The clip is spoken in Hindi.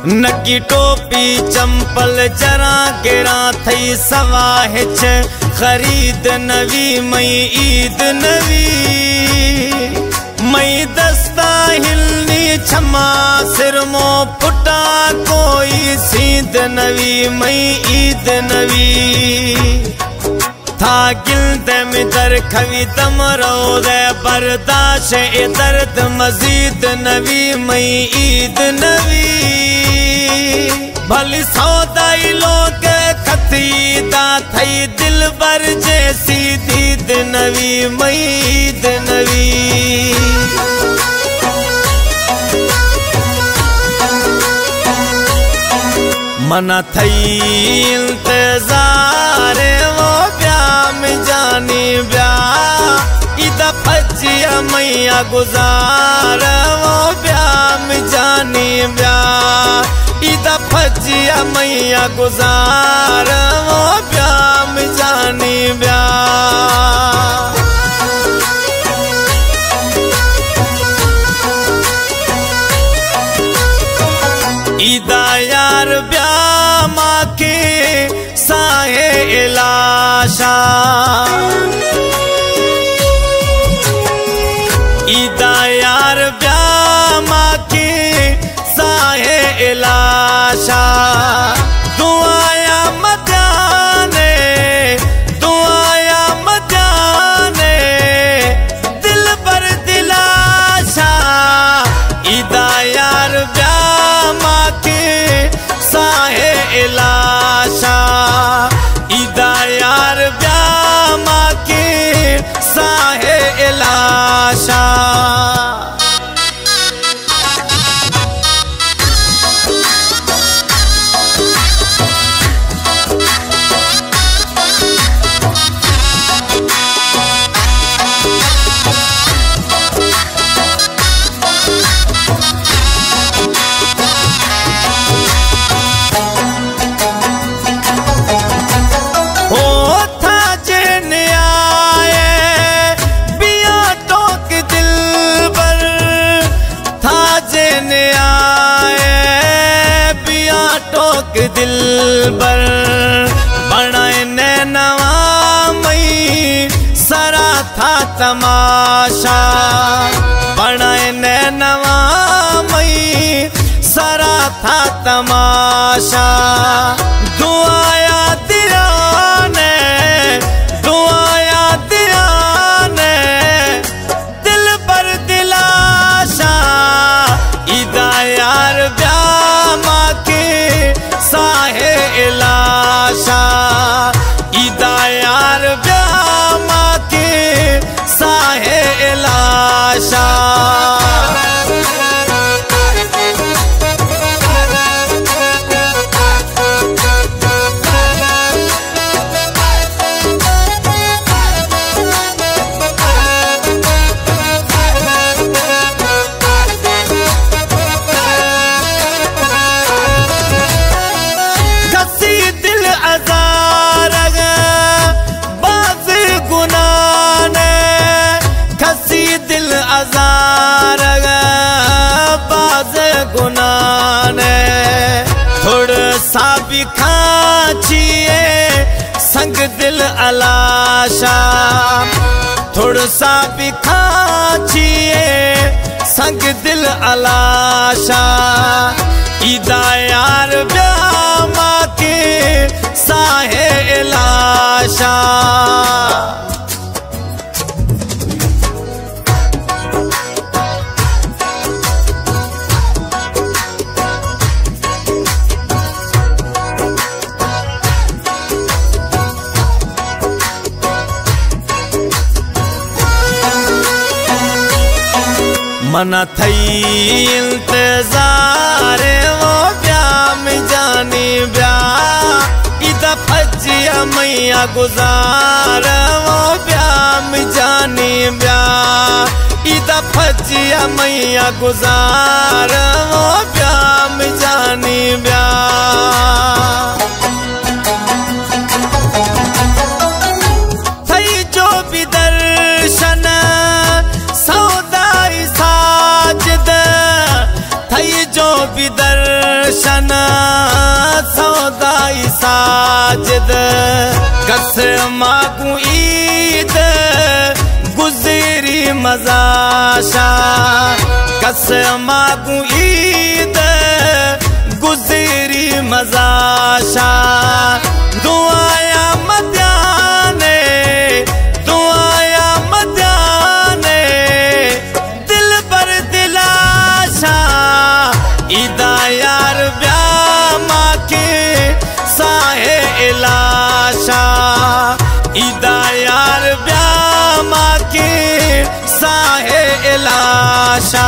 नकी टोपी चंपल जरा गिरा थई सवाहिच खरीद नवी मई ईद नवी मई दस्ता हिलनी छमा सिर मो फुटा कोई सीद नवी मई ईद नवी था गिल्द में दर खवी दम रो दे बर्दाश्त ए दर्द मजीद नवी मई ईद नवी भली सौदाई लोग खतीदा थई दिल बर जैसी दीद नवी मई ईद नवी मना थई इंतजार वो ब्याम जानी ब्या इदा फजिया मैया गुजार वो ब्याम जानी ब्या इदा फजिया मैया गुजार वो ब्याम जानी ब्या इदा यार ब्या माँ के साहे इलाशा इदा यार ब्या माँ के साहे इलाशा दुआया मजाने दिल पर दिलाशा इदा यार ब्या माँ के साहे इलाशा इदा यार ब्या माँ के साहे इलाशा दिल बर बनाए नैनवा मई सरा था तमाशा बनाए नैनवा मई सरा था तमाशा दुआया दियाने दिल पर दिलाशा इदा यार ब्या माँ के साहे इलाशा इदा यार ब्या माँ के साहे इलाशा खाचिए संग दिल अलाशा थोड़ा सा भी खाचिए संग दिल अलाशा इदा यार ब्या माँ के साहे इलाशा मना थई इंतजार वो ब्याम जानी ब्या इदा फजिया मैया गुजार वो ब्याम जानी ब्या इदा फजिया मैया गुजार वो ब्याम जानी ब्या थई जो भी दर्शन सौदाई साजद थई जो भी दर्शन मजाशा कसमा को ईद गुजरी मजाशा दुआया मध्याने दिल पर दिलाशा ईदा यार ब्याह माँ के साहे इलाशा ईदा यार ब्याह माँ के साहे इलाशा।